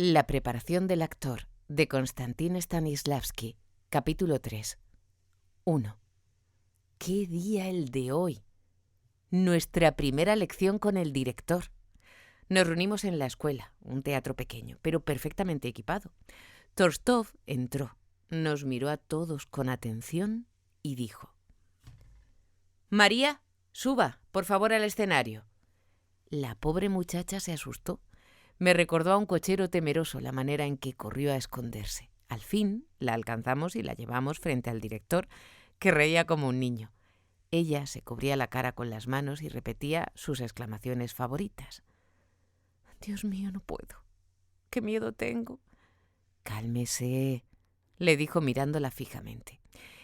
La preparación del actor, de Konstantin Stanislavski, capítulo 3. 1. ¡Qué día el de hoy! Nuestra primera lección con el director. Nos reunimos en la escuela, un teatro pequeño, pero perfectamente equipado. Torstov entró, nos miró a todos con atención y dijo: «María, suba, por favor, al escenario». La pobre muchacha se asustó. Me recordó a un cochero temeroso la manera en que corrió a esconderse. Al fin la alcanzamos y la llevamos frente al director, que reía como un niño. Ella se cubría la cara con las manos y repetía sus exclamaciones favoritas. «Dios mío, no puedo. ¡Qué miedo tengo!». «Cálmese», le dijo mirándola fijamente.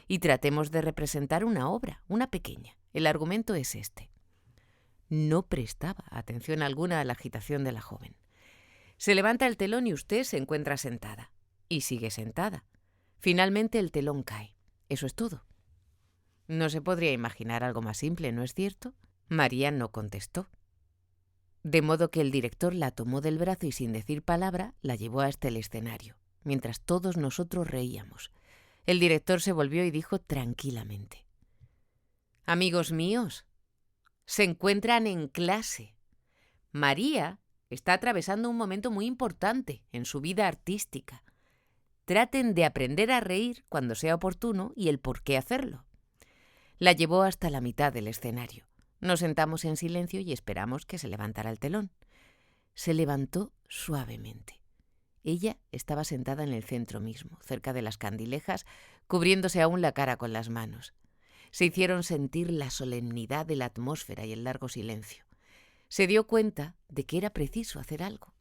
«Y tratemos de representar una obra, una pequeña. El argumento es este». No prestaba atención alguna a la agitación de la joven. Se levanta el telón y usted se encuentra sentada. Y sigue sentada. Finalmente el telón cae. Eso es todo. No se podría imaginar algo más simple, ¿no es cierto? María no contestó. De modo que el director la tomó del brazo y sin decir palabra la llevó hasta el escenario, mientras todos nosotros reíamos. El director se volvió y dijo tranquilamente: «Amigos míos, se encuentran en clase. María está atravesando un momento muy importante en su vida artística. Traten de aprender a reír cuando sea oportuno y el por qué hacerlo». La llevó hasta la mitad del escenario. Nos sentamos en silencio y esperamos que se levantara el telón. Se levantó suavemente. Ella estaba sentada en el centro mismo, cerca de las candilejas, cubriéndose aún la cara con las manos. Se hicieron sentir la solemnidad de la atmósfera y el largo silencio. Se dio cuenta de que era preciso hacer algo.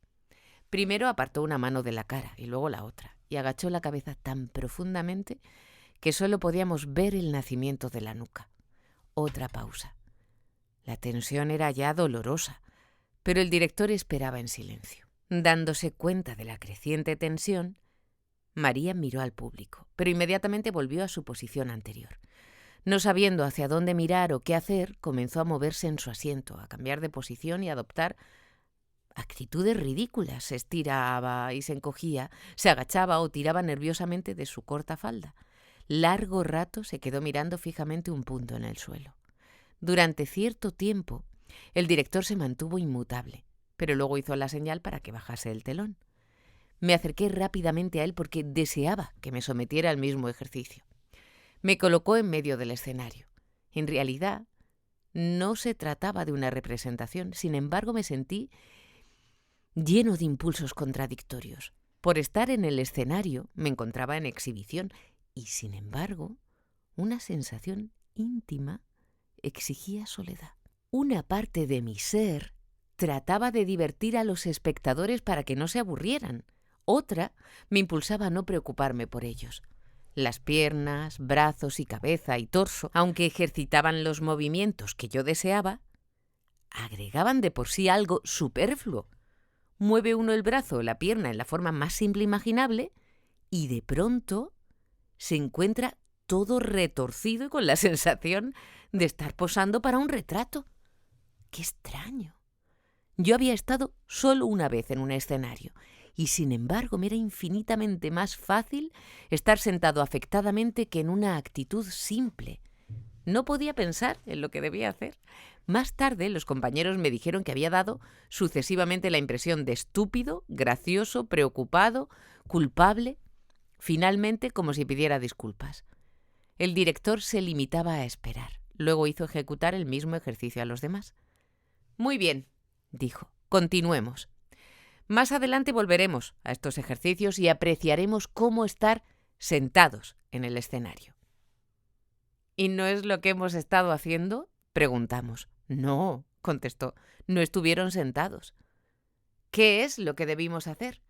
Primero apartó una mano de la cara y luego la otra, y agachó la cabeza tan profundamente que solo podíamos ver el nacimiento de la nuca. Otra pausa. La tensión era ya dolorosa, pero el director esperaba en silencio. Dándose cuenta de la creciente tensión, María miró al público, pero inmediatamente volvió a su posición anterior. No sabiendo hacia dónde mirar o qué hacer, comenzó a moverse en su asiento, a cambiar de posición y a adoptar actitudes ridículas. Se estiraba y se encogía, se agachaba o tiraba nerviosamente de su corta falda. Largo rato se quedó mirando fijamente un punto en el suelo. Durante cierto tiempo, el director se mantuvo inmutable, pero luego hizo la señal para que bajase el telón. Me acerqué rápidamente a él porque deseaba que me sometiera al mismo ejercicio. Me colocó en medio del escenario. En realidad, no se trataba de una representación. Sin embargo, me sentí lleno de impulsos contradictorios. Por estar en el escenario, me encontraba en exhibición y, sin embargo, una sensación íntima exigía soledad. Una parte de mi ser trataba de divertir a los espectadores para que no se aburrieran. Otra me impulsaba a no preocuparme por ellos. Las piernas, brazos y cabeza y torso, aunque ejercitaban los movimientos que yo deseaba, agregaban de por sí algo superfluo. Mueve uno el brazo o la pierna en la forma más simple imaginable y de pronto se encuentra todo retorcido y con la sensación de estar posando para un retrato. ¡Qué extraño! Yo había estado solo una vez en un escenario y, sin embargo, me era infinitamente más fácil estar sentado afectadamente que en una actitud simple. No podía pensar en lo que debía hacer. Más tarde, los compañeros me dijeron que había dado sucesivamente la impresión de estúpido, gracioso, preocupado, culpable, finalmente como si pidiera disculpas. El director se limitaba a esperar. Luego hizo ejecutar el mismo ejercicio a los demás. «Muy bien», dijo, «continuemos. Más adelante volveremos a estos ejercicios y apreciaremos cómo estar sentados en el escenario». «¿Y no es lo que hemos estado haciendo?», preguntamos. «No», contestó, «no estuvieron sentados». «¿Qué es lo que debimos hacer?».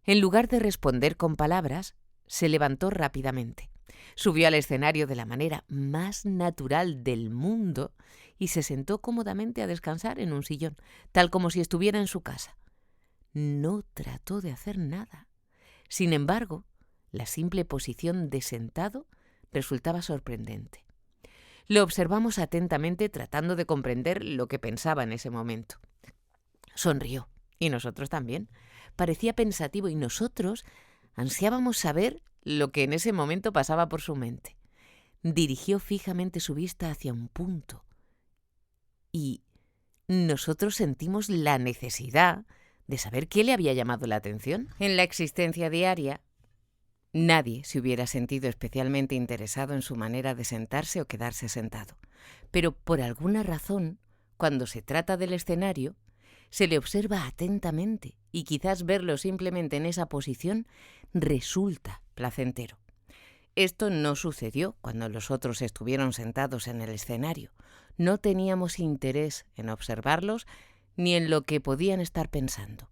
En lugar de responder con palabras, se levantó rápidamente. Subió al escenario de la manera más natural del mundo y se sentó cómodamente a descansar en un sillón, tal como si estuviera en su casa. No trató de hacer nada. Sin embargo, la simple posición de sentado resultaba sorprendente. Lo observamos atentamente tratando de comprender lo que pensaba en ese momento. Sonrió. Y nosotros también. Parecía pensativo y nosotros ansiábamos saber lo que en ese momento pasaba por su mente. Dirigió fijamente su vista hacia un punto y nosotros sentimos la necesidad de saber qué le había llamado la atención. En la existencia diaria, nadie se hubiera sentido especialmente interesado en su manera de sentarse o quedarse sentado. Pero por alguna razón, cuando se trata del escenario, se le observa atentamente y quizás verlo simplemente en esa posición resulta placentero. Esto no sucedió cuando los otros estuvieron sentados en el escenario. No teníamos interés en observarlos ni en lo que podían estar pensando.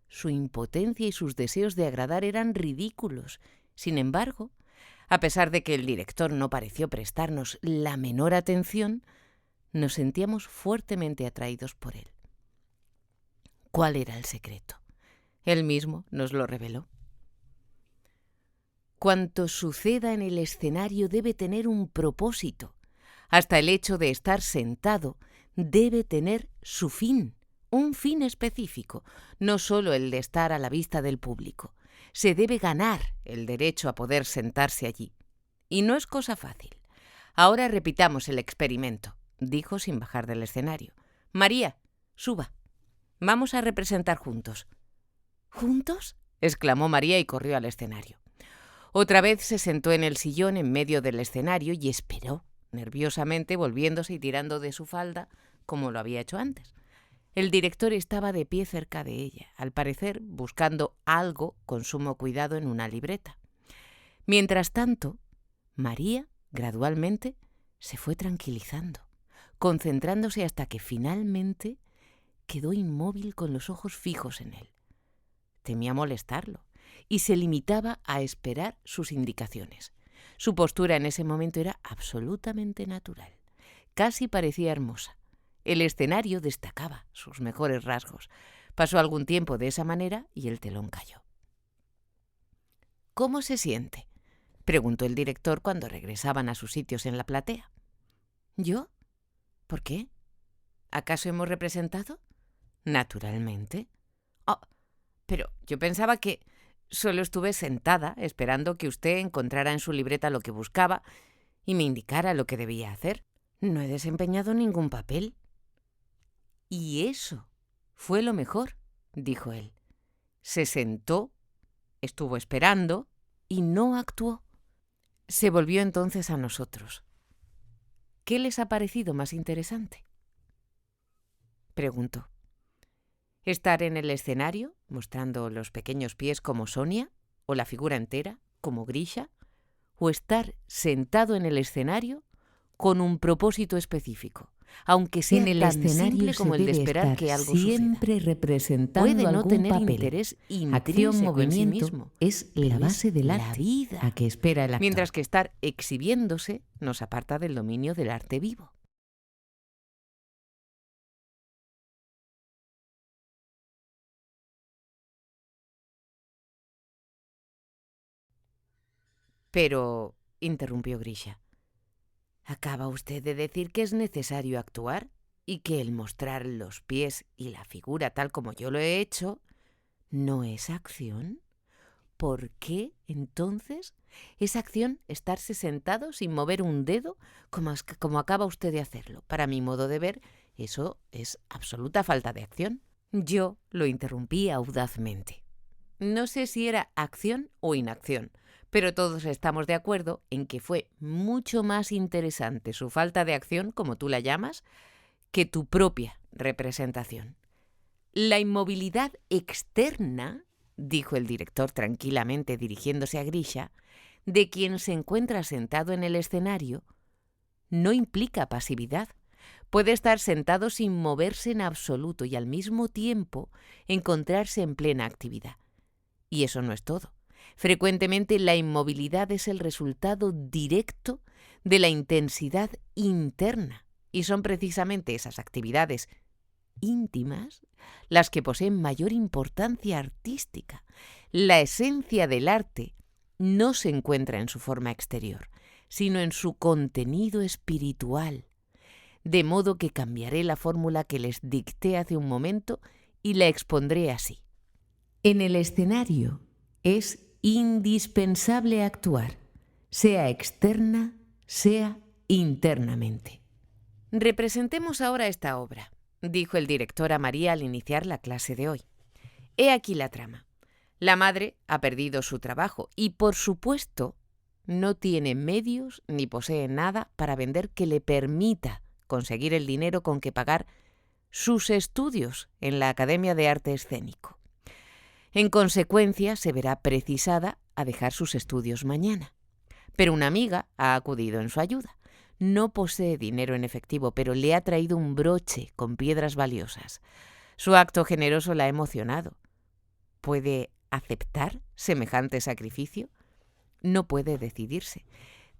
Su impotencia y sus deseos de agradar eran ridículos. Sin embargo, a pesar de que el director no pareció prestarnos la menor atención, nos sentíamos fuertemente atraídos por él. ¿Cuál era el secreto? Él mismo nos lo reveló. Cuanto suceda en el escenario debe tener un propósito. Hasta el hecho de estar sentado debe tener su fin, un fin específico, no solo el de estar a la vista del público. Se debe ganar el derecho a poder sentarse allí. Y no es cosa fácil. Ahora repitamos el experimento, dijo sin bajar del escenario. María, suba. Vamos a representar juntos. ¿Juntos?, exclamó María y corrió al escenario. Otra vez se sentó en el sillón en medio del escenario y esperó, nerviosamente, volviéndose y tirando de su falda, como lo había hecho antes. El director estaba de pie cerca de ella, al parecer buscando algo con sumo cuidado en una libreta. Mientras tanto, María, gradualmente, se fue tranquilizando, concentrándose hasta que finalmente quedó inmóvil con los ojos fijos en él. Temía molestarlo y se limitaba a esperar sus indicaciones. Su postura en ese momento era absolutamente natural. Casi parecía hermosa. El escenario destacaba sus mejores rasgos. Pasó algún tiempo de esa manera y el telón cayó. ¿Cómo se siente?, preguntó el director cuando regresaban a sus sitios en la platea. ¿Yo? ¿Por qué? ¿Acaso hemos representado? Naturalmente. Oh, pero yo pensaba que solo estuve sentada esperando que usted encontrara en su libreta lo que buscaba y me indicara lo que debía hacer. No he desempeñado ningún papel. Y eso fue lo mejor, dijo él. Se sentó, estuvo esperando y no actuó. Se volvió entonces a nosotros. ¿Qué les ha parecido más interesante?, preguntó. ¿Estar en el escenario, mostrando los pequeños pies como Sonia, o la figura entera, como Grisha, o estar sentado en el escenario con un propósito específico, aunque sea tan simple como el de esperar que algo siempre suceda? representando Puede no algún tener papel. interés Acción, intrínseco en sí movimiento mismo, es pero la base del la arte vida, a que espera el actor. mientras que estar exhibiéndose nos aparta del dominio del arte vivo. Pero, interrumpió Grisha, acaba usted de decir que es necesario actuar y que el mostrar los pies y la figura tal como yo lo he hecho no es acción. ¿Por qué, entonces, es acción estarse sentado sin mover un dedo como acaba usted de hacerlo? Para mi modo de ver, eso es absoluta falta de acción. Yo lo interrumpí audazmente. No sé si era acción o inacción, pero todos estamos de acuerdo en que fue mucho más interesante su falta de acción, como tú la llamas, que tu propia representación. La inmovilidad externa, dijo el director tranquilamente dirigiéndose a Grisha, de quien se encuentra sentado en el escenario, no implica pasividad. Puede estar sentado sin moverse en absoluto y al mismo tiempo encontrarse en plena actividad. Y eso no es todo. Frecuentemente la inmovilidad es el resultado directo de la intensidad interna y son precisamente esas actividades íntimas las que poseen mayor importancia artística. La esencia del arte no se encuentra en su forma exterior, sino en su contenido espiritual. De modo que cambiaré la fórmula que les dicté hace un momento y la expondré así. En el escenario es indispensable actuar, sea externa, sea internamente. Representemos ahora esta obra, dijo el director a María al iniciar la clase de hoy. He aquí la trama. La madre ha perdido su trabajo y, por supuesto, no tiene medios ni posee nada para vender que le permita conseguir el dinero con que pagar sus estudios en la Academia de Arte Escénico. En consecuencia, se verá precisada a dejar sus estudios mañana. Pero una amiga ha acudido en su ayuda. No posee dinero en efectivo, pero le ha traído un broche con piedras valiosas. Su acto generoso la ha emocionado. ¿Puede aceptar semejante sacrificio? No puede decidirse.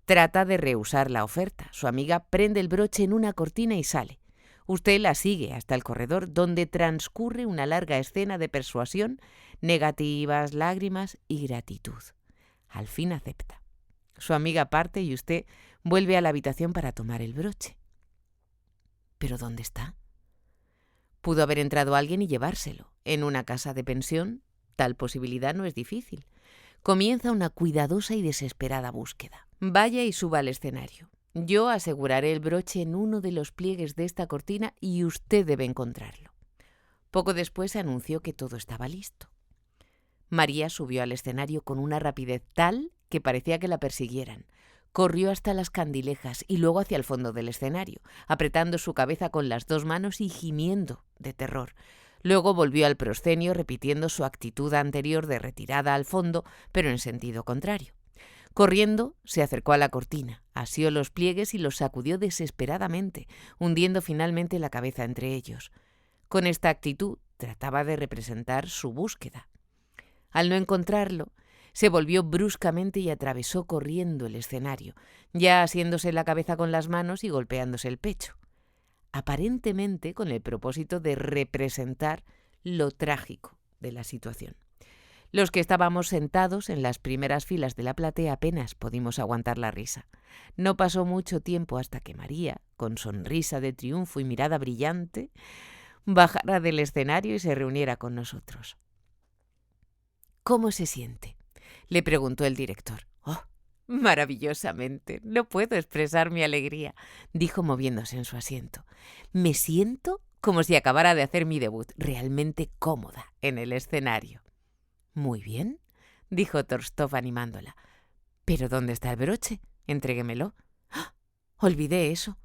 Trata de rehusar la oferta. Su amiga prende el broche en una cortina y sale. Usted la sigue hasta el corredor, donde transcurre una larga escena de persuasión, negativas, lágrimas y gratitud. Al fin acepta. Su amiga parte y usted vuelve a la habitación para tomar el broche. ¿Pero dónde está? Pudo haber entrado alguien y llevárselo. En una casa de pensión, tal posibilidad no es difícil. Comienza una cuidadosa y desesperada búsqueda. Vaya y suba al escenario. Yo aseguraré el broche en uno de los pliegues de esta cortina y usted debe encontrarlo. Poco después se anunció que todo estaba listo. María subió al escenario con una rapidez tal que parecía que la persiguieran. Corrió hasta las candilejas y luego hacia el fondo del escenario, apretando su cabeza con las dos manos y gimiendo de terror. Luego volvió al proscenio repitiendo su actitud anterior de retirada al fondo, pero en sentido contrario. Corriendo, se acercó a la cortina, asió los pliegues y los sacudió desesperadamente, hundiendo finalmente la cabeza entre ellos. Con esta actitud trataba de representar su búsqueda. Al no encontrarlo, se volvió bruscamente y atravesó corriendo el escenario, ya asiéndose la cabeza con las manos y golpeándose el pecho, aparentemente con el propósito de representar lo trágico de la situación. Los que estábamos sentados en las primeras filas de la platea apenas pudimos aguantar la risa. No pasó mucho tiempo hasta que María, con sonrisa de triunfo y mirada brillante, bajara del escenario y se reuniera con nosotros. ¿Cómo se siente?, le preguntó el director. «Oh, maravillosamente. No puedo expresar mi alegría», dijo moviéndose en su asiento. «Me siento como si acabara de hacer mi debut, realmente cómoda en el escenario». «Muy bien», dijo Torstov animándola. «¿Pero dónde está el broche? Entréguemelo». ¡Ah! Olvidé eso.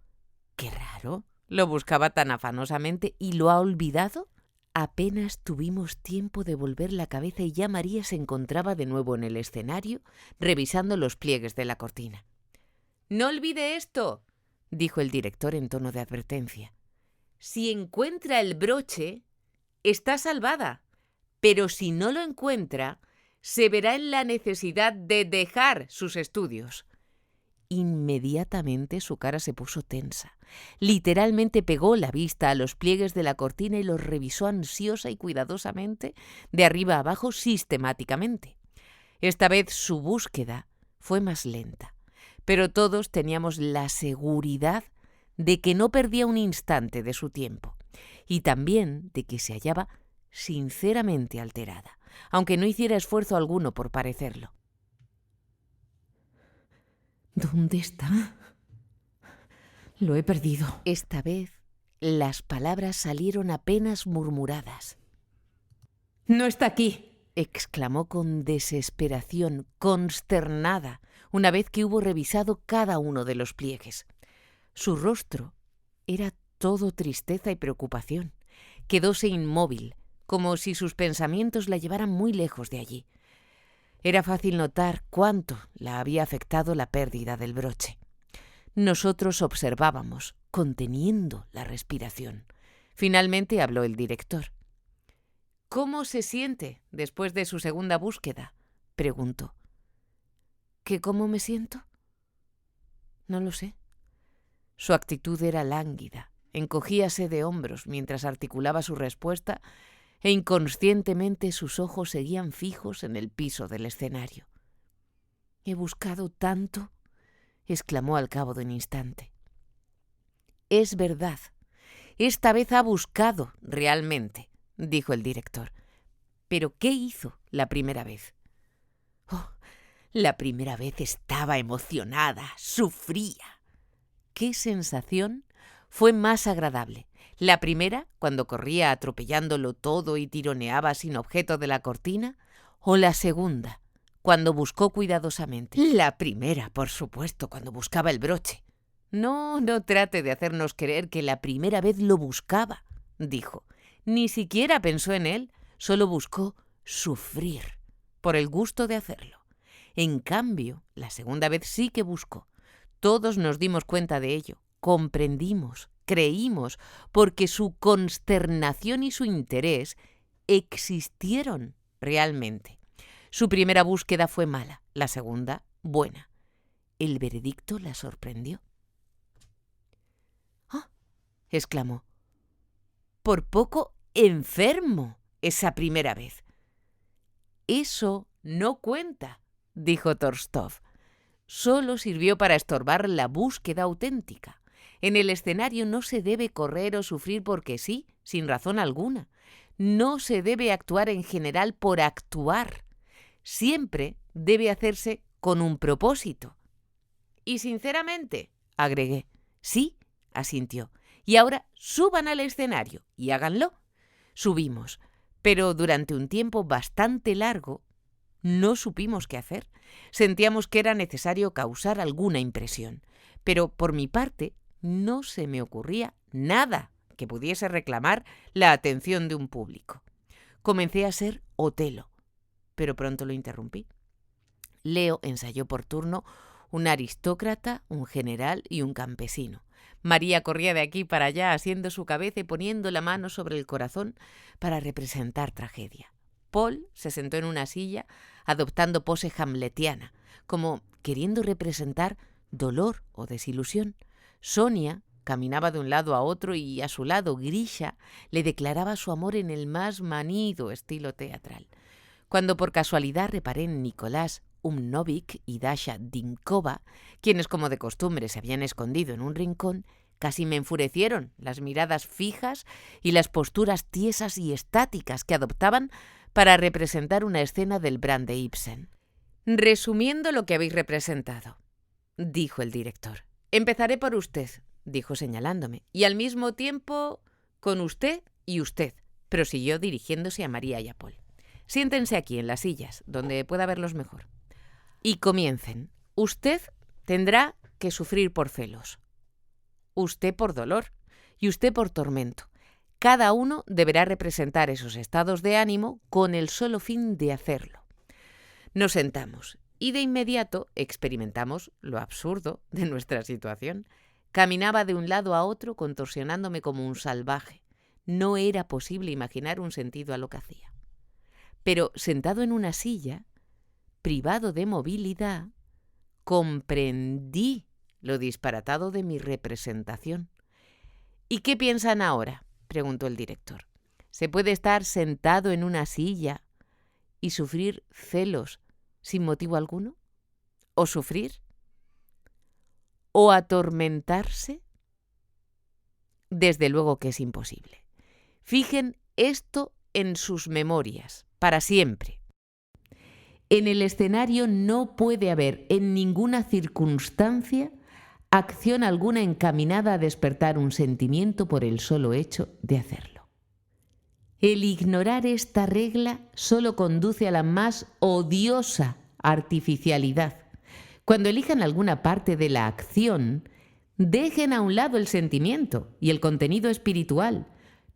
Qué raro. Lo buscaba tan afanosamente y lo ha olvidado. Apenas tuvimos tiempo de volver la cabeza y ya María se encontraba de nuevo en el escenario, revisando los pliegues de la cortina. «No olvide esto», dijo el director en tono de advertencia. «Si encuentra el broche, está salvada. Pero si no lo encuentra, se verá en la necesidad de dejar sus estudios». Inmediatamente su cara se puso tensa. Literalmente pegó la vista a los pliegues de la cortina y los revisó ansiosa y cuidadosamente, de arriba a abajo, sistemáticamente. Esta vez su búsqueda fue más lenta, pero todos teníamos la seguridad de que no perdía un instante de su tiempo y también de que se hallaba sinceramente alterada, aunque no hiciera esfuerzo alguno por parecerlo. «¿Dónde está? Lo he perdido». Esta vez las palabras salieron apenas murmuradas. «No está aquí», exclamó con desesperación, consternada, una vez que hubo revisado cada uno de los pliegues. Su rostro era todo tristeza y preocupación. Quedóse inmóvil, como si sus pensamientos la llevaran muy lejos de allí. Era fácil notar cuánto la había afectado la pérdida del broche. Nosotros observábamos, conteniendo la respiración. Finalmente habló el director. «¿Cómo se siente después de su segunda búsqueda?», preguntó. ¿Que cómo me siento? No lo sé. Su actitud era lánguida. Encogíase de hombros mientras articulaba su respuesta e inconscientemente sus ojos seguían fijos en el piso del escenario. «He buscado tanto», exclamó al cabo de un instante. «Es verdad. Esta vez ha buscado realmente», dijo el director. ¿Pero qué hizo la primera vez? Oh, la primera vez estaba emocionada, sufría. ¿Qué sensación fue más agradable? ¿La primera, cuando corría atropellándolo todo y tironeaba sin objeto de la cortina? ¿O la segunda, cuando buscó cuidadosamente? La primera, por supuesto, cuando buscaba el broche. No trate de hacernos creer que la primera vez lo buscaba, dijo. Ni siquiera pensó en él, solo buscó sufrir, por el gusto de hacerlo. En cambio, la segunda vez sí que buscó. Todos nos dimos cuenta de ello, comprendimos, creímos, porque su consternación y su interés existieron realmente. Su primera búsqueda fue mala, la segunda, buena. El veredicto la sorprendió. ¡Ah!, exclamó. Por poco enfermo esa primera vez. Eso no cuenta, dijo Torstov. Solo sirvió para estorbar la búsqueda auténtica. En el escenario no se debe correr o sufrir porque sí, sin razón alguna. No se debe actuar en general por actuar. Siempre debe hacerse con un propósito. Y sinceramente, agregué. Sí, asintió. Y ahora suban al escenario y háganlo. Subimos, pero durante un tiempo bastante largo no supimos qué hacer. Sentíamos que era necesario causar alguna impresión, pero por mi parte no se me ocurría nada que pudiese reclamar la atención de un público. Comencé a ser Otelo, pero pronto lo interrumpí. Leo ensayó por turno un aristócrata, un general y un campesino. María corría de aquí para allá asiendo su cabeza y poniendo la mano sobre el corazón para representar tragedia. Paul se sentó en una silla adoptando pose hamletiana, como queriendo representar dolor o desilusión. Sonia caminaba de un lado a otro y a su lado Grisha le declaraba su amor en el más manido estilo teatral. Cuando por casualidad reparé en Nicolás Umnovic y Dasha Dinkova, quienes como de costumbre se habían escondido en un rincón, casi me enfurecieron las miradas fijas y las posturas tiesas y estáticas que adoptaban para representar una escena del Brand de Ibsen. Resumiendo lo que habéis representado, dijo el director. Empezaré por usted, dijo señalándome, y al mismo tiempo con usted y usted, prosiguió dirigiéndose a María y a Paul. Siéntense aquí en las sillas, donde pueda verlos mejor. Y comiencen. Usted tendrá que sufrir por celos, usted por dolor y usted por tormento. Cada uno deberá representar esos estados de ánimo con el solo fin de hacerlo. Nos sentamos y de inmediato experimentamos lo absurdo de nuestra situación. Caminaba de un lado a otro contorsionándome como un salvaje. No era posible imaginar un sentido a lo que hacía. Pero sentado en una silla, privado de movilidad, comprendí lo disparatado de mi representación. ¿Y qué piensan ahora?, preguntó el director. ¿Se puede estar sentado en una silla y sufrir celos sin motivo alguno? ¿O sufrir? ¿O atormentarse? Desde luego que es imposible. Fijen esto en sus memorias, para siempre. En el escenario no puede haber en ninguna circunstancia acción alguna encaminada a despertar un sentimiento por el solo hecho de hacerlo. El ignorar esta regla solo conduce a la más odiosa artificialidad. Cuando elijan alguna parte de la acción, dejen a un lado el sentimiento y el contenido espiritual.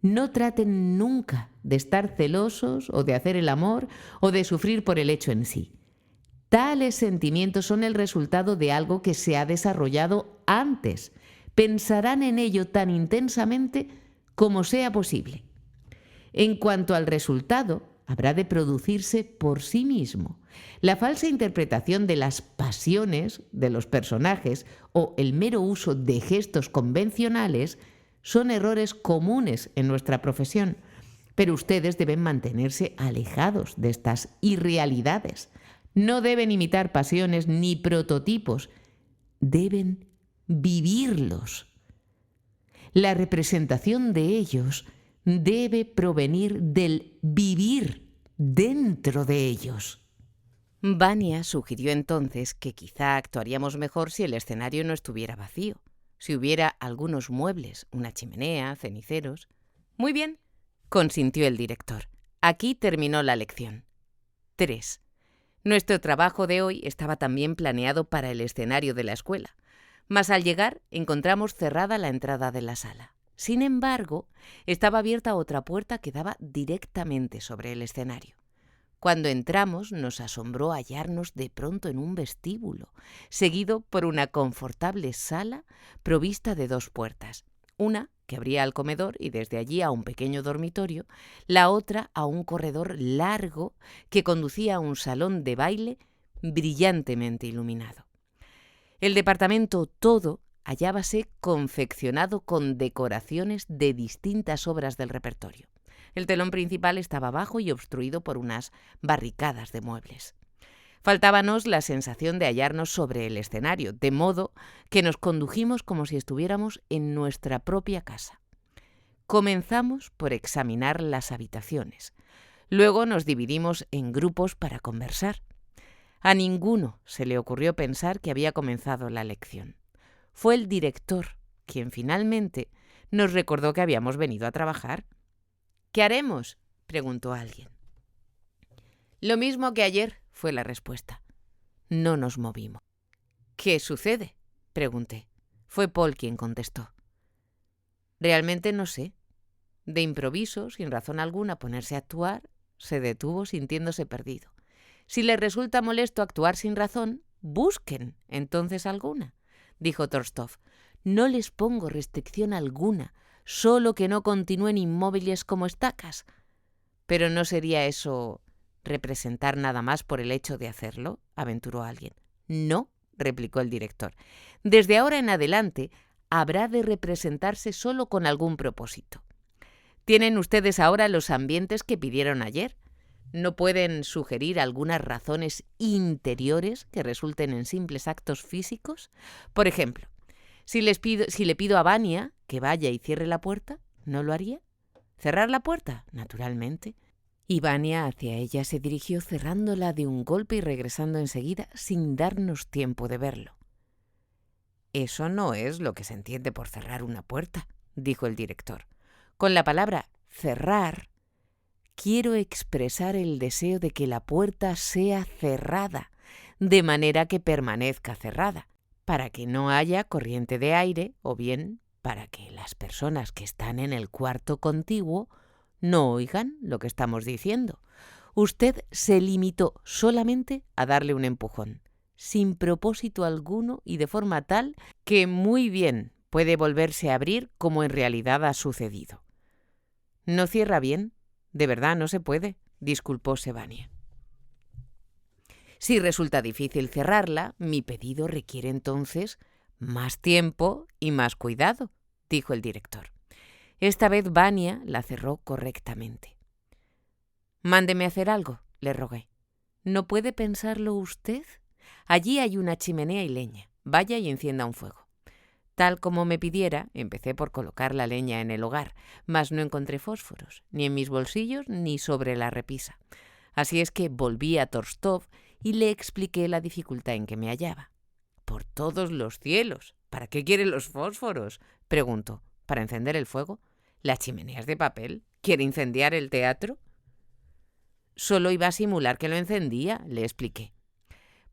No traten nunca de estar celosos o de hacer el amor o de sufrir por el hecho en sí. Tales sentimientos son el resultado de algo que se ha desarrollado antes. Pensarán en ello tan intensamente como sea posible. En cuanto al resultado, habrá de producirse por sí mismo. La falsa interpretación de las pasiones de los personajes o el mero uso de gestos convencionales son errores comunes en nuestra profesión, pero ustedes deben mantenerse alejados de estas irrealidades. No deben imitar pasiones ni prototipos, deben vivirlos. La representación de ellos debe provenir del vivir dentro de ellos. Vania sugirió entonces que quizá actuaríamos mejor si el escenario no estuviera vacío, si hubiera algunos muebles, una chimenea, ceniceros. Muy bien, consintió el director. Aquí terminó la lección. 3. Nuestro trabajo de hoy estaba también planeado para el escenario de la escuela, mas al llegar encontramos cerrada la entrada de la sala. Sin embargo, estaba abierta otra puerta que daba directamente sobre el escenario. Cuando entramos nos asombró hallarnos de pronto en un vestíbulo, seguido por una confortable sala provista de 2 puertas, una que abría al comedor y desde allí a un pequeño dormitorio, la otra a un corredor largo que conducía a un salón de baile brillantemente iluminado. El departamento todo hallábase confeccionado con decoraciones de distintas obras del repertorio. El telón principal estaba bajo y obstruido por unas barricadas de muebles. Faltábanos la sensación de hallarnos sobre el escenario, de modo que nos condujimos como si estuviéramos en nuestra propia casa. Comenzamos por examinar las habitaciones. Luego nos dividimos en grupos para conversar. A ninguno se le ocurrió pensar que había comenzado la lección. Fue el director quien finalmente nos recordó que habíamos venido a trabajar. «¿Qué haremos?», preguntó alguien. «Lo mismo que ayer», fue la respuesta. No nos movimos. «¿Qué sucede?», pregunté. Fue Paul quien contestó. «Realmente no sé». De improviso, sin razón alguna, ponerse a actuar, se detuvo sintiéndose perdido. «Si les resulta molesto actuar sin razón, busquen entonces alguna», dijo Torstov. «No les pongo restricción alguna, solo que no continúen inmóviles como estacas». «Pero ¿no sería eso representar nada más por el hecho de hacerlo?», aventuró alguien. «No», replicó el director. «Desde ahora en adelante habrá de representarse solo con algún propósito. Tienen ustedes ahora los ambientes que pidieron ayer. ¿No pueden sugerir algunas razones interiores que resulten en simples actos físicos? Por ejemplo, si le pido a Vania que vaya y cierre la puerta, ¿no lo haría? ¿Cerrar la puerta? Naturalmente». Y Vania hacia ella se dirigió cerrándola de un golpe y regresando enseguida sin darnos tiempo de verlo. «Eso no es lo que se entiende por cerrar una puerta», dijo el director. «Con la palabra cerrar quiero expresar el deseo de que la puerta sea cerrada, de manera que permanezca cerrada, para que no haya corriente de aire o bien para que las personas que están en el cuarto contiguo no oigan lo que estamos diciendo. Usted se limitó solamente a darle un empujón, sin propósito alguno y de forma tal que muy bien puede volverse a abrir como en realidad ha sucedido». «¿No cierra bien? De verdad no se puede», disculpóse Vania. «Si resulta difícil cerrarla, mi pedido requiere entonces más tiempo y más cuidado», dijo el director. Esta vez Vania la cerró correctamente. «Mándeme hacer algo», le rogué. «¿No puede pensarlo usted? Allí hay una chimenea y leña. Vaya y encienda un fuego». Tal como me pidiera, empecé por colocar la leña en el hogar, mas no encontré fósforos, ni en mis bolsillos ni sobre la repisa. Así es que volví a Torstov y le expliqué la dificultad en que me hallaba. «Por todos los cielos, ¿para qué quiere los fósforos?», preguntó. «¿Para encender el fuego? ¿La chimenea es de papel? ¿Quiere incendiar el teatro?». «Solo iba a simular que lo encendía», le expliqué.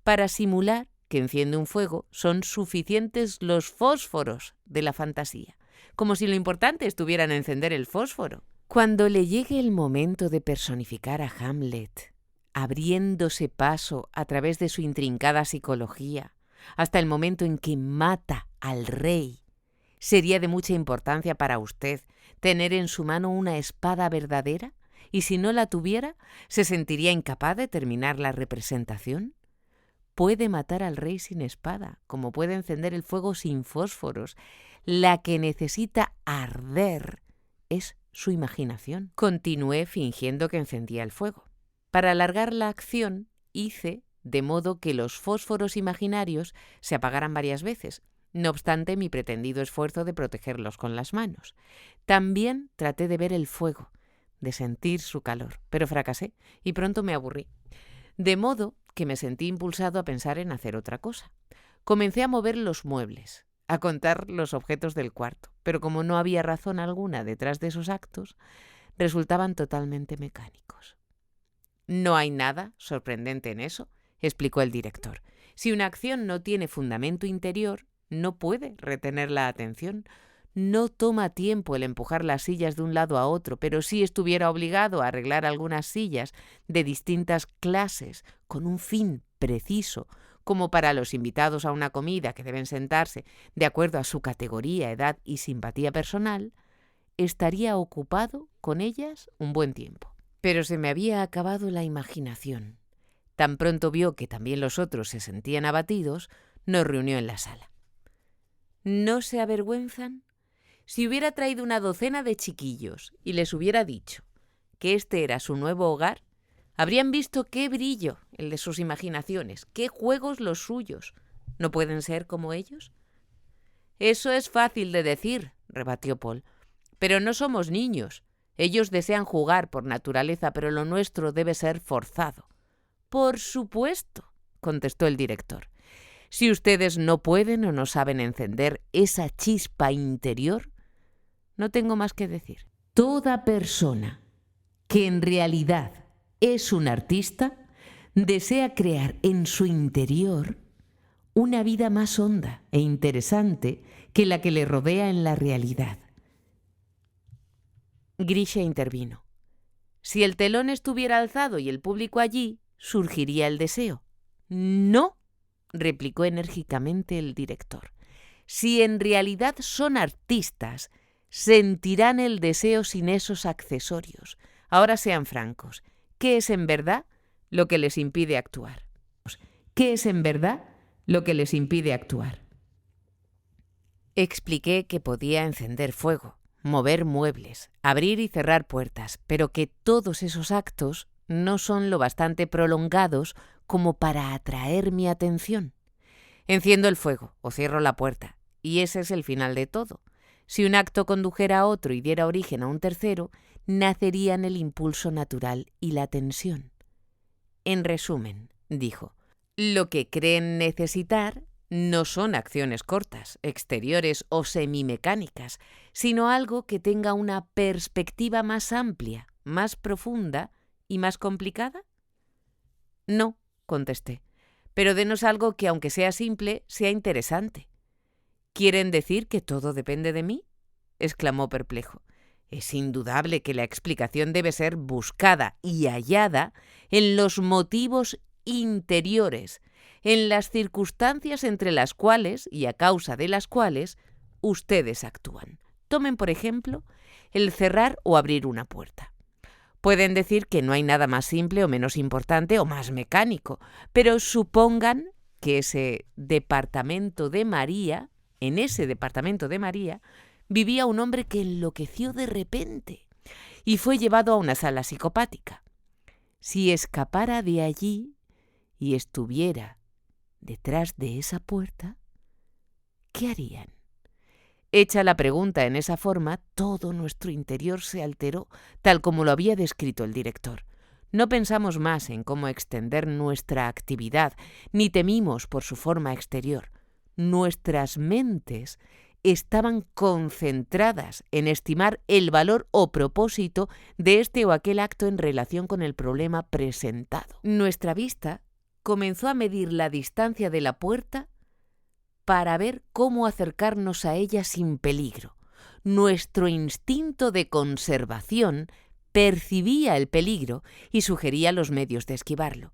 «Para simular que enciende un fuego son suficientes los fósforos de la fantasía, como si lo importante estuviera en encender el fósforo. Cuando le llegue el momento de personificar a Hamlet, abriéndose paso a través de su intrincada psicología, hasta el momento en que mata al rey, sería de mucha importancia para usted tener en su mano una espada verdadera, y si no la tuviera, ¿se sentiría incapaz de terminar la representación? Puede matar al rey sin espada, como puede encender el fuego sin fósforos. La que necesita arder es su imaginación». Continué fingiendo que encendía el fuego. Para alargar la acción, hice de modo que los fósforos imaginarios se apagaran varias veces, no obstante mi pretendido esfuerzo de protegerlos con las manos. También traté de ver el fuego, de sentir su calor, pero fracasé y pronto me aburrí. De modo que me sentí impulsado a pensar en hacer otra cosa. Comencé a mover los muebles, a contar los objetos del cuarto, pero como no había razón alguna detrás de esos actos, resultaban totalmente mecánicos. «No hay nada sorprendente en eso», explicó el director. «Si una acción no tiene fundamento interior, no puede retener la atención. No toma tiempo el empujar las sillas de un lado a otro, pero si estuviera obligado a arreglar algunas sillas de distintas clases con un fin preciso, como para los invitados a una comida que deben sentarse de acuerdo a su categoría, edad y simpatía personal, estaría ocupado con ellas un buen tiempo». Pero se me había acabado la imaginación. Tan pronto vio que también los otros se sentían abatidos, nos reunió en la sala. ¿No se avergüenzan? Si hubiera traído una docena de chiquillos y les hubiera dicho que este era su nuevo hogar, habrían visto qué brillo el de sus imaginaciones, qué juegos los suyos. ¿No pueden ser como ellos? Eso es fácil de decir, rebatió Paul, pero no somos niños. Ellos desean jugar por naturaleza, pero lo nuestro debe ser forzado. Por supuesto, contestó el director. Si ustedes no pueden o no saben encender esa chispa interior, no tengo más que decir. Toda persona que en realidad es un artista desea crear en su interior una vida más honda e interesante que la que le rodea en la realidad. Grisha intervino. Si el telón estuviera alzado y el público allí, surgiría el deseo. No, replicó enérgicamente el director. Si en realidad son artistas, sentirán el deseo sin esos accesorios. Ahora sean francos. ¿Qué es en verdad lo que les impide actuar? ¿Qué es en verdad lo que les impide actuar? Expliqué que podía encender fuego, mover muebles, abrir y cerrar puertas, pero que todos esos actos no son lo bastante prolongados como para atraer mi atención. Enciendo el fuego o cierro la puerta, y ese es el final de todo. Si un acto condujera a otro y diera origen a un tercero, nacerían el impulso natural y la tensión. En resumen, dijo, lo que creen necesitar no son acciones cortas, exteriores o semimecánicas, sino algo que tenga una perspectiva más amplia, más profunda y más complicada. No, contesté, pero denos algo que, aunque sea simple, sea interesante. ¿Quieren decir que todo depende de mí?, exclamó perplejo. Es indudable que la explicación debe ser buscada y hallada en los motivos interiores, en las circunstancias entre las cuales y a causa de las cuales ustedes actúan. Tomen, por ejemplo, el cerrar o abrir una puerta. Pueden decir que no hay nada más simple o menos importante o más mecánico, pero supongan que en ese departamento de María, vivía un hombre que enloqueció de repente y fue llevado a una sala psicopática. Si escapara de allí y estuviera detrás de esa puerta, ¿qué harían? Hecha la pregunta en esa forma, todo nuestro interior se alteró, tal como lo había descrito el director. No pensamos más en cómo extender nuestra actividad, ni temimos por su forma exterior. Nuestras mentes estaban concentradas en estimar el valor o propósito de este o aquel acto en relación con el problema presentado. Nuestra vista comenzó a medir la distancia de la puerta para ver cómo acercarnos a ella sin peligro. Nuestro instinto de conservación percibía el peligro y sugería los medios de esquivarlo.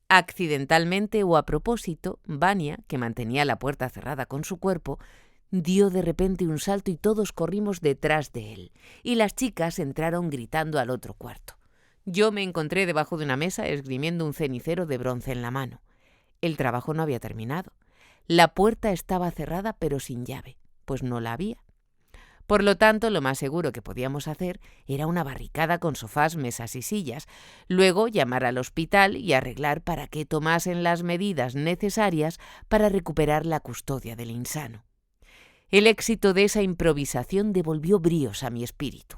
Accidentalmente o a propósito, Vania, que mantenía la puerta cerrada con su cuerpo, dio de repente un salto y todos corrimos detrás de él, y las chicas entraron gritando al otro cuarto. Yo me encontré debajo de una mesa esgrimiendo un cenicero de bronce en la mano. El trabajo no había terminado. La puerta estaba cerrada pero sin llave, pues no la había. Por lo tanto, lo más seguro que podíamos hacer era una barricada con sofás, mesas y sillas, luego llamar al hospital y arreglar para que tomasen las medidas necesarias para recuperar la custodia del insano. El éxito de esa improvisación devolvió bríos a mi espíritu.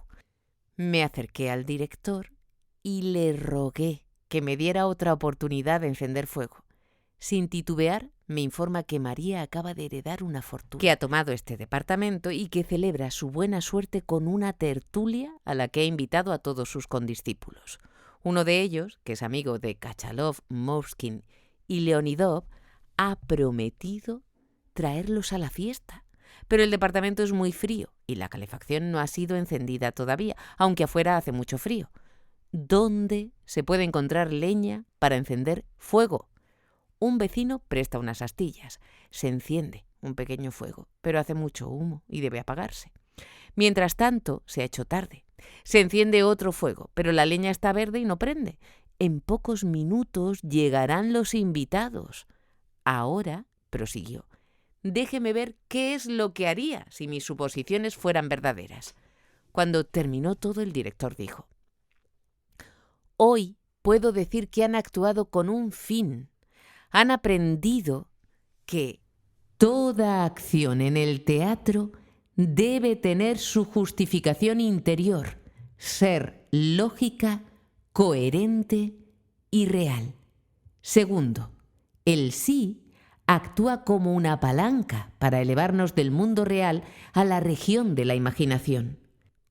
Me acerqué al director y le rogué que me diera otra oportunidad de encender fuego. Sin titubear, me informa que María acaba de heredar una fortuna, que ha tomado este departamento y que celebra su buena suerte con una tertulia a la que ha invitado a todos sus condiscípulos. Uno de ellos, que es amigo de Kachalov, Mouskin y Leonidov, ha prometido traerlos a la fiesta. Pero el departamento es muy frío y la calefacción no ha sido encendida todavía, aunque afuera hace mucho frío. ¿Dónde se puede encontrar leña para encender fuego? Un vecino presta unas astillas. Se enciende un pequeño fuego, pero hace mucho humo y debe apagarse. Mientras tanto, se ha hecho tarde. Se enciende otro fuego, pero la leña está verde y no prende. En pocos minutos llegarán los invitados. Ahora, prosiguió, déjeme ver qué es lo que haría si mis suposiciones fueran verdaderas. Cuando terminó todo, el director dijo: hoy puedo decir que han actuado con un fin. Han aprendido que toda acción en el teatro debe tener su justificación interior, ser lógica, coherente y real. Segundo, el sí actúa como una palanca para elevarnos del mundo real a la región de la imaginación.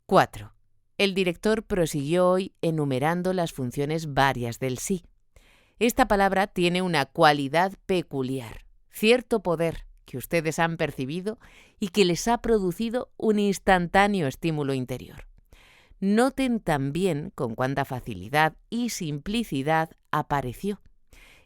4. El director prosiguió hoy enumerando las funciones varias del sí. Esta palabra tiene una cualidad peculiar, cierto poder que ustedes han percibido y que les ha producido un instantáneo estímulo interior. Noten también con cuánta facilidad y simplicidad apareció.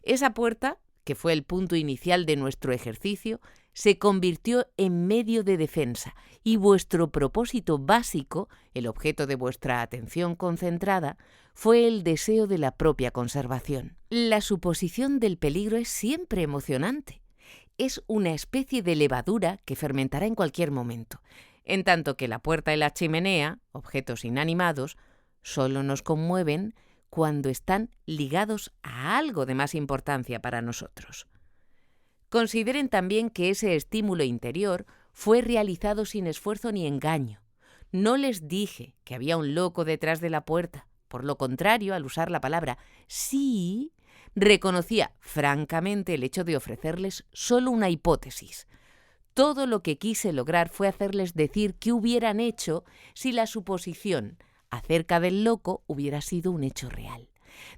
Esa puerta, que fue el punto inicial de nuestro ejercicio, se convirtió en medio de defensa y vuestro propósito básico, el objeto de vuestra atención concentrada, fue el deseo de la propia conservación. La suposición del peligro es siempre emocionante. Es una especie de levadura que fermentará en cualquier momento, en tanto que la puerta y la chimenea, objetos inanimados, solo nos conmueven cuando están ligados a algo de más importancia para nosotros. Consideren también que ese estímulo interior fue realizado sin esfuerzo ni engaño. No les dije que había un loco detrás de la puerta. Por lo contrario, al usar la palabra sí, reconocía francamente el hecho de ofrecerles solo una hipótesis. Todo lo que quise lograr fue hacerles decir qué hubieran hecho si la suposición acerca del loco hubiera sido un hecho real,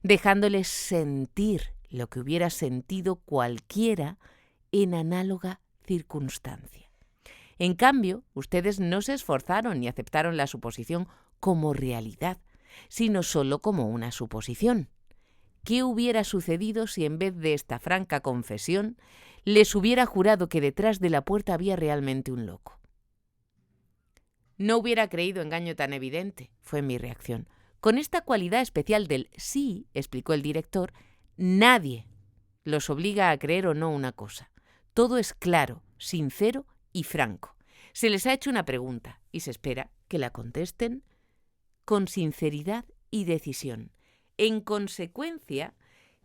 dejándoles sentir lo que hubiera sentido cualquiera en análoga circunstancia. En cambio, ustedes no se esforzaron ni aceptaron la suposición como realidad, sino solo como una suposición. ¿Qué hubiera sucedido si en vez de esta franca confesión les hubiera jurado que detrás de la puerta había realmente un loco? No hubiera creído engaño tan evidente, fue mi reacción. Con esta cualidad especial del sí, explicó el director, nadie los obliga a creer o no una cosa. Todo es claro, sincero y franco. Se les ha hecho una pregunta y se espera que la contesten con sinceridad y decisión. En consecuencia,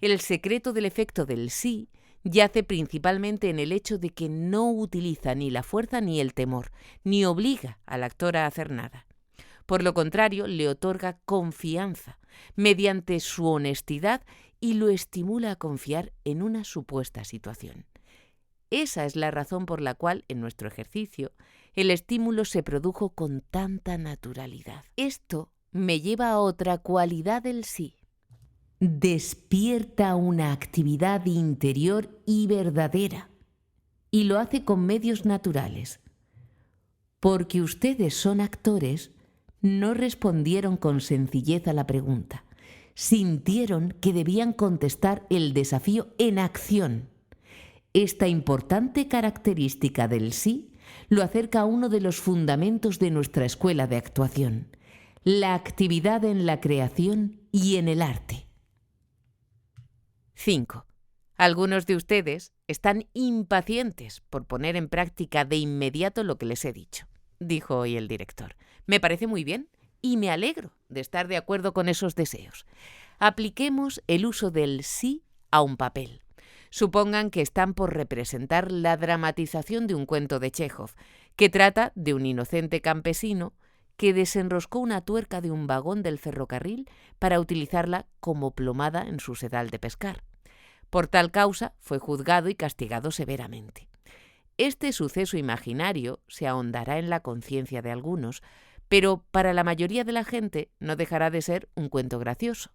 el secreto del efecto del sí yace principalmente en el hecho de que no utiliza ni la fuerza ni el temor, ni obliga al actor a hacer nada. Por lo contrario, le otorga confianza mediante su honestidad y lo estimula a confiar en una supuesta situación. Esa es la razón por la cual, en nuestro ejercicio, el estímulo se produjo con tanta naturalidad. Esto me lleva a otra cualidad del sí. Despierta una actividad interior y verdadera, y lo hace con medios naturales. Porque ustedes son actores, no respondieron con sencillez a la pregunta. Sintieron que debían contestar el desafío en acción. Esta importante característica del sí lo acerca a uno de los fundamentos de nuestra escuela de actuación, la actividad en la creación y en el arte. 5. Algunos de ustedes están impacientes por poner en práctica de inmediato lo que les he dicho, dijo hoy el director. Me parece muy bien y me alegro de estar de acuerdo con esos deseos. Apliquemos el uso del sí a un papel. Supongan que están por representar la dramatización de un cuento de Chejov, que trata de un inocente campesino que desenroscó una tuerca de un vagón del ferrocarril para utilizarla como plomada en su sedal de pescar. Por tal causa fue juzgado y castigado severamente. Este suceso imaginario se ahondará en la conciencia de algunos, pero para la mayoría de la gente no dejará de ser un cuento gracioso.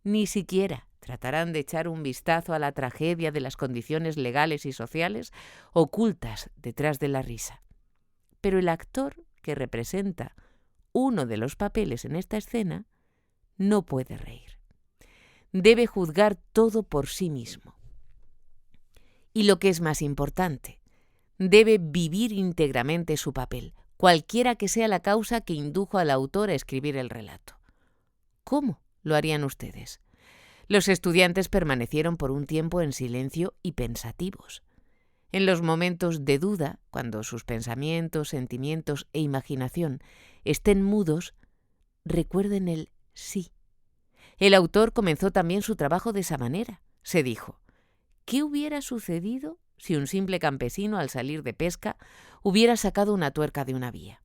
Ni siquiera tratarán de echar un vistazo a la tragedia de las condiciones legales y sociales ocultas detrás de la risa. Pero el actor que representa uno de los papeles en esta escena no puede reír. Debe juzgar todo por sí mismo. Y lo que es más importante, debe vivir íntegramente su papel, cualquiera que sea la causa que indujo al autor a escribir el relato. ¿Cómo lo harían ustedes? Los estudiantes permanecieron por un tiempo en silencio y pensativos. En los momentos de duda, cuando sus pensamientos, sentimientos e imaginación estén mudos, recuerden el sí. El autor comenzó también su trabajo de esa manera. Se dijo: ¿qué hubiera sucedido si un simple campesino, al salir de pesca, hubiera sacado una tuerca de una vía?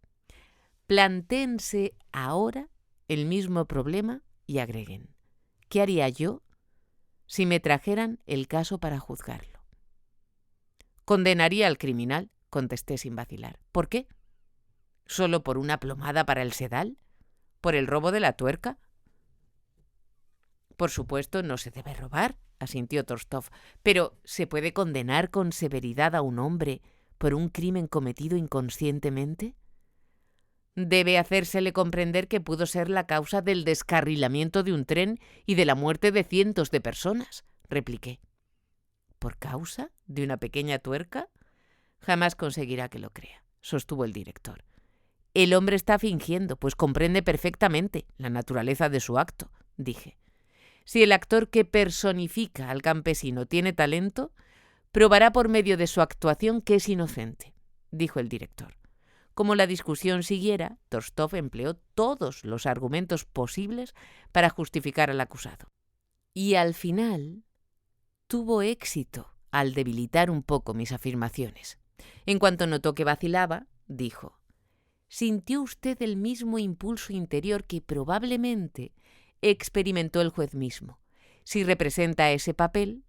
Plantéense ahora el mismo problema y agreguen: ¿qué haría yo si me trajeran el caso para juzgarlo? Condenaría al criminal, contesté sin vacilar. ¿Por qué? ¿Solo por una plomada para el sedal? ¿Por el robo de la tuerca? Por supuesto, no se debe robar, asintió Tolstov, pero ¿se puede condenar con severidad a un hombre por un crimen cometido inconscientemente? Debe hacérsele comprender que pudo ser la causa del descarrilamiento de un tren y de la muerte de cientos de personas, repliqué. ¿Por causa de una pequeña tuerca? Jamás conseguirá que lo crea, sostuvo el director. El hombre está fingiendo, pues comprende perfectamente la naturaleza de su acto, dije. Si el actor que personifica al campesino tiene talento, probará por medio de su actuación que es inocente, dijo el director. Como la discusión siguiera, Tolstov empleó todos los argumentos posibles para justificar al acusado. Y al final tuvo éxito al debilitar un poco mis afirmaciones. En cuanto notó que vacilaba, dijo: ¿sintió usted el mismo impulso interior que probablemente experimentó el juez mismo? Si representa ese papel,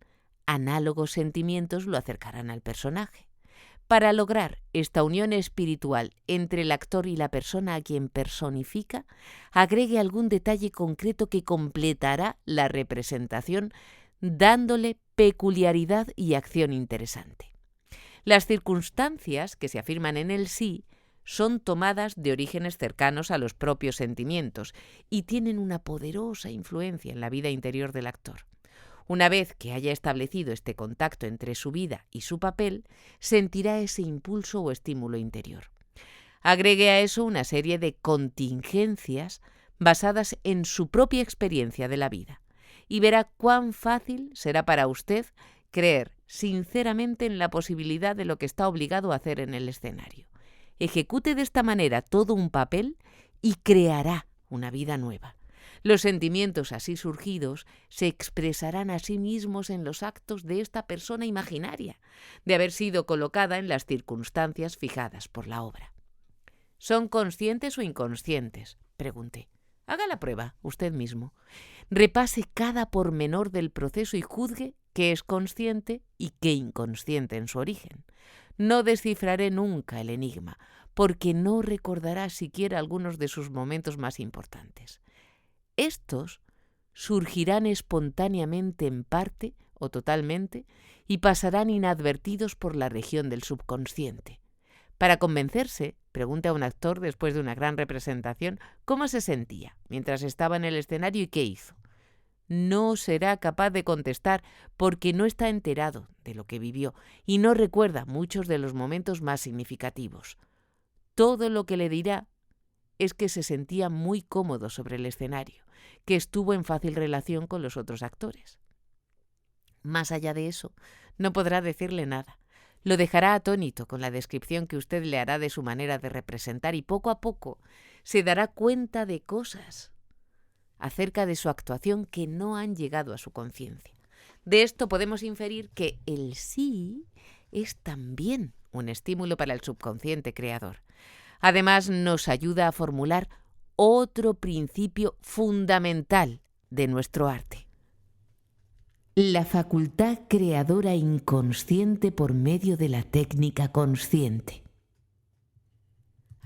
análogos sentimientos lo acercarán al personaje. Para lograr esta unión espiritual entre el actor y la persona a quien personifica, agregue algún detalle concreto que completará la representación, dándole peculiaridad y acción interesante. Las circunstancias que se afirman en el sí son tomadas de orígenes cercanos a los propios sentimientos y tienen una poderosa influencia en la vida interior del actor. Una vez que haya establecido este contacto entre su vida y su papel, sentirá ese impulso o estímulo interior. Agregue a eso una serie de contingencias basadas en su propia experiencia de la vida y verá cuán fácil será para usted creer sinceramente en la posibilidad de lo que está obligado a hacer en el escenario. Ejecute de esta manera todo un papel y creará una vida nueva. Los sentimientos así surgidos se expresarán a sí mismos en los actos de esta persona imaginaria, de haber sido colocada en las circunstancias fijadas por la obra. ¿Son conscientes o inconscientes?, pregunté. Haga la prueba, usted mismo. Repase cada pormenor del proceso y juzgue qué es consciente y qué inconsciente en su origen. No descifraré nunca el enigma, porque no recordará siquiera algunos de sus momentos más importantes. Estos surgirán espontáneamente en parte o totalmente y pasarán inadvertidos por la región del subconsciente. Para convencerse, pregunte a un actor después de una gran representación cómo se sentía mientras estaba en el escenario y qué hizo. No será capaz de contestar porque no está enterado de lo que vivió y no recuerda muchos de los momentos más significativos. Todo lo que le dirá es que se sentía muy cómodo sobre el escenario, que estuvo en fácil relación con los otros actores. Más allá de eso, no podrá decirle nada. Lo dejará atónito con la descripción que usted le hará de su manera de representar y poco a poco se dará cuenta de cosas acerca de su actuación que no han llegado a su conciencia. De esto podemos inferir que el sí es también un estímulo para el subconsciente creador. Además, nos ayuda a formular otro principio fundamental de nuestro arte: la facultad creadora inconsciente por medio de la técnica consciente.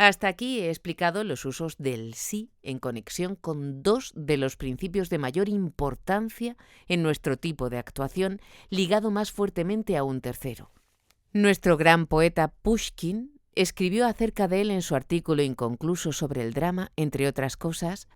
Hasta aquí he explicado los usos del sí en conexión con dos de los principios de mayor importancia en nuestro tipo de actuación, ligado más fuertemente a un tercero. Nuestro gran poeta Pushkin escribió acerca de él en su artículo inconcluso sobre el drama, entre otras cosas: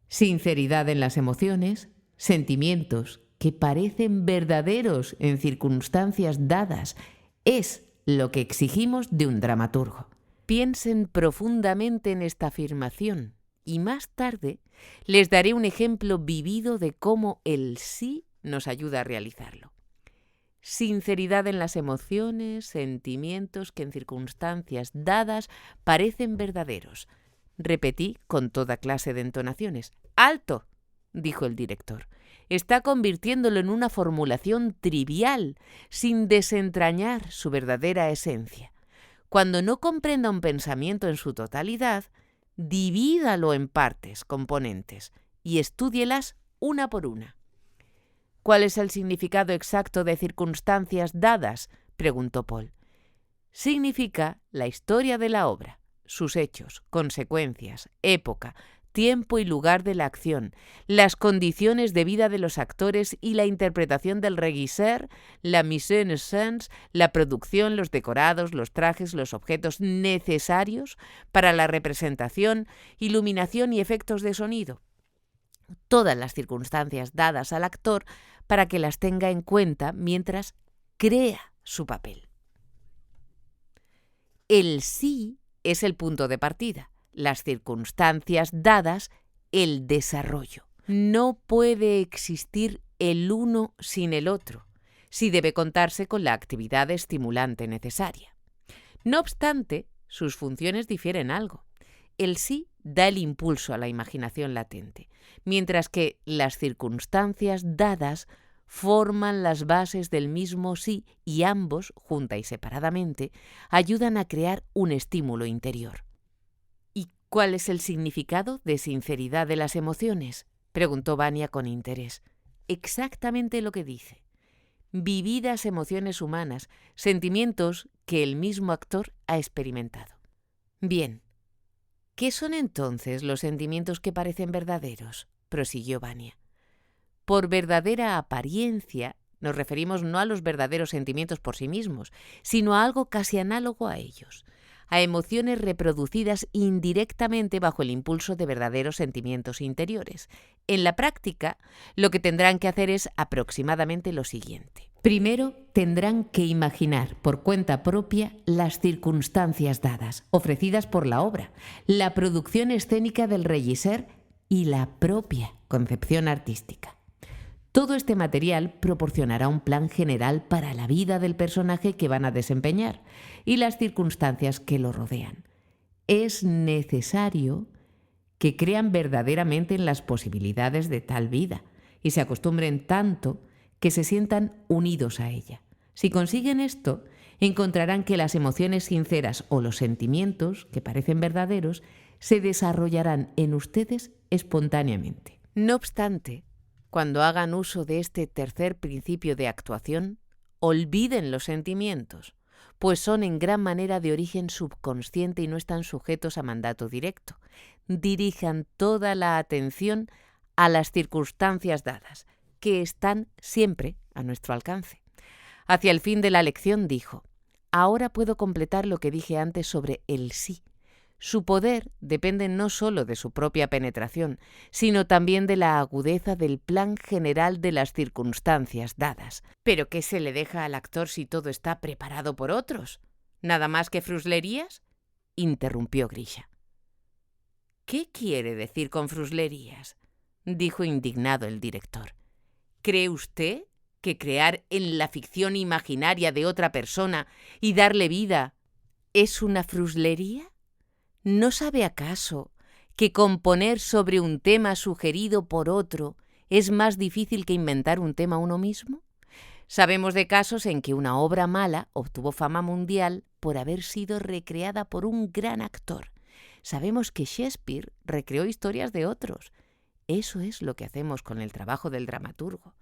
sinceridad en las emociones, sentimientos que parecen verdaderos en circunstancias dadas, es lo que exigimos de un dramaturgo. Piensen profundamente en esta afirmación y más tarde les daré un ejemplo vivido de cómo el sí nos ayuda a realizarlo. Sinceridad en las emociones, sentimientos que en circunstancias dadas parecen verdaderos. Repetí con toda clase de entonaciones. ¡Alto!, dijo el director. Está convirtiéndolo en una formulación trivial, sin desentrañar su verdadera esencia. Cuando no comprenda un pensamiento en su totalidad, divídalo en partes, componentes, y estúdielas una por una. ¿Cuál es el significado exacto de circunstancias dadas?, preguntó Paul. Significa la historia de la obra, sus hechos, consecuencias, época, tiempo y lugar de la acción, las condiciones de vida de los actores y la interpretación del régisseur, la mise en scène, la producción, los decorados, los trajes, los objetos necesarios para la representación, iluminación y efectos de sonido. Todas las circunstancias dadas al actor para que las tenga en cuenta mientras crea su papel. El sí es el punto de partida. Las circunstancias dadas, el desarrollo. No puede existir el uno sin el otro, si debe contarse con la actividad estimulante necesaria. No obstante, sus funciones difieren algo. El sí da el impulso a la imaginación latente, mientras que las circunstancias dadas forman las bases del mismo sí y ambos, junta y separadamente, ayudan a crear un estímulo interior. ¿Cuál es el significado de sinceridad de las emociones?, preguntó Vania con interés. Exactamente lo que dice. Vividas emociones humanas, sentimientos que el mismo actor ha experimentado. Bien, ¿qué son entonces los sentimientos que parecen verdaderos?, prosiguió Vania. Por verdadera apariencia nos referimos no a los verdaderos sentimientos por sí mismos, sino a algo casi análogo a ellos, a emociones reproducidas indirectamente bajo el impulso de verdaderos sentimientos interiores. En la práctica, lo que tendrán que hacer es aproximadamente lo siguiente. Primero, tendrán que imaginar por cuenta propia las circunstancias dadas, ofrecidas por la obra, la producción escénica del régisseur y la propia concepción artística. Todo este material proporcionará un plan general para la vida del personaje que van a desempeñar y las circunstancias que lo rodean. Es necesario que crean verdaderamente en las posibilidades de tal vida y se acostumbren tanto que se sientan unidos a ella. Si consiguen esto, encontrarán que las emociones sinceras o los sentimientos, que parecen verdaderos, se desarrollarán en ustedes espontáneamente. No obstante, cuando hagan uso de este tercer principio de actuación, olviden los sentimientos, pues son en gran manera de origen subconsciente y no están sujetos a mandato directo. Dirijan toda la atención a las circunstancias dadas, que están siempre a nuestro alcance. Hacia el fin de la lección dijo: ahora puedo completar lo que dije antes sobre el sí. Su poder depende no solo de su propia penetración, sino también de la agudeza del plan general de las circunstancias dadas. ¿Pero qué se le deja al actor si todo está preparado por otros? ¿Nada más que fruslerías?, interrumpió Grisha. ¿Qué quiere decir con fruslerías?, dijo indignado el director. ¿Cree usted que crear en la ficción imaginaria de otra persona y darle vida es una fruslería? ¿No sabe acaso que componer sobre un tema sugerido por otro es más difícil que inventar un tema uno mismo? Sabemos de casos en que una obra mala obtuvo fama mundial por haber sido recreada por un gran actor. Sabemos que Shakespeare recreó historias de otros. Eso es lo que hacemos con el trabajo del dramaturgo.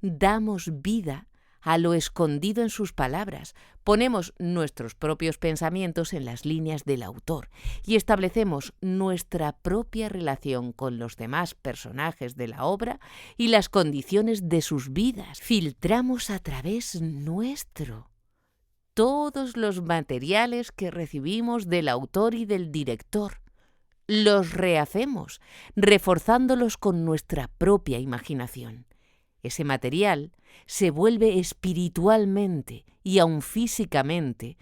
Damos vida a lo escondido en sus palabras, ponemos nuestros propios pensamientos en las líneas del autor y establecemos nuestra propia relación con los demás personajes de la obra y las condiciones de sus vidas. Filtramos a través nuestro todos los materiales que recibimos del autor y del director. Los rehacemos, reforzándolos con nuestra propia imaginación. Ese material se vuelve espiritualmente y aun físicamente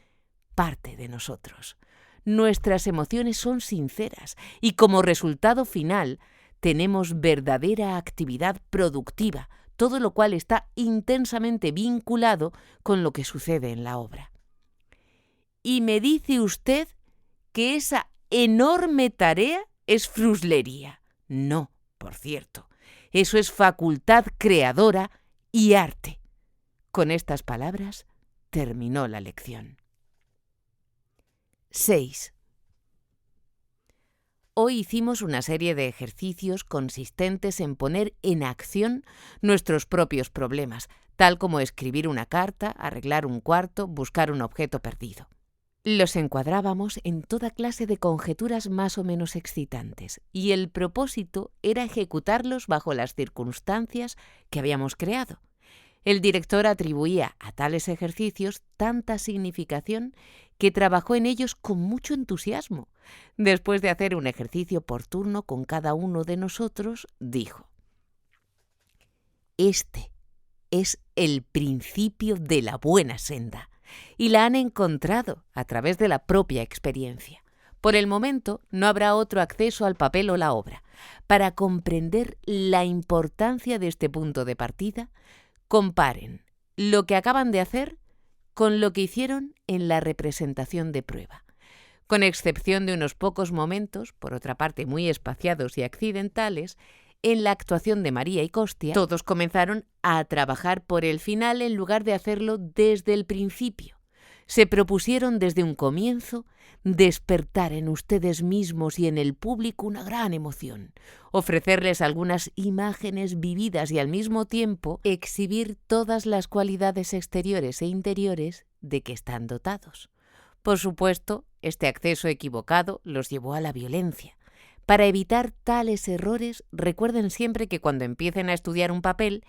parte de nosotros. Nuestras emociones son sinceras y como resultado final tenemos verdadera actividad productiva, todo lo cual está intensamente vinculado con lo que sucede en la obra. Y me dice usted que esa enorme tarea es fruslería. No, por cierto. Eso es facultad creadora y arte. Con estas palabras terminó la lección. 6. Hoy hicimos una serie de ejercicios consistentes en poner en acción nuestros propios problemas, tal como escribir una carta, arreglar un cuarto, buscar un objeto perdido. Los encuadrábamos en toda clase de conjeturas más o menos excitantes, y el propósito era ejecutarlos bajo las circunstancias que habíamos creado. El director atribuía a tales ejercicios tanta significación que trabajó en ellos con mucho entusiasmo. Después de hacer un ejercicio por turno con cada uno de nosotros, dijo: «Este es el principio de la buena senda». Y la han encontrado a través de la propia experiencia. Por el momento no habrá otro acceso al papel o la obra. Para comprender la importancia de este punto de partida, comparen lo que acaban de hacer con lo que hicieron en la representación de prueba. Con excepción de unos pocos momentos, por otra parte muy espaciados y accidentales, en la actuación de María y Costia, todos comenzaron a trabajar por el final en lugar de hacerlo desde el principio. Se propusieron desde un comienzo despertar en ustedes mismos y en el público una gran emoción, ofrecerles algunas imágenes vividas y al mismo tiempo exhibir todas las cualidades exteriores e interiores de que están dotados. Por supuesto, este acceso equivocado los llevó a la violencia. Para evitar tales errores, recuerden siempre que cuando empiecen a estudiar un papel,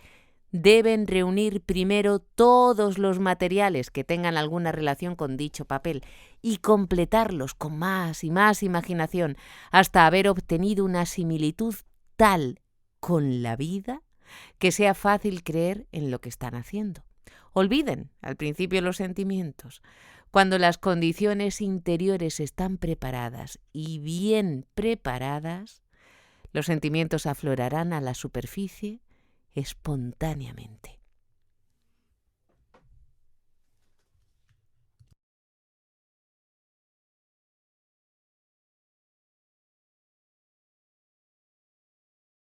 deben reunir primero todos los materiales que tengan alguna relación con dicho papel y completarlos con más y más imaginación hasta haber obtenido una similitud tal con la vida que sea fácil creer en lo que están haciendo. Olviden al principio los sentimientos. Cuando las condiciones interiores están preparadas y bien preparadas, los sentimientos aflorarán a la superficie espontáneamente.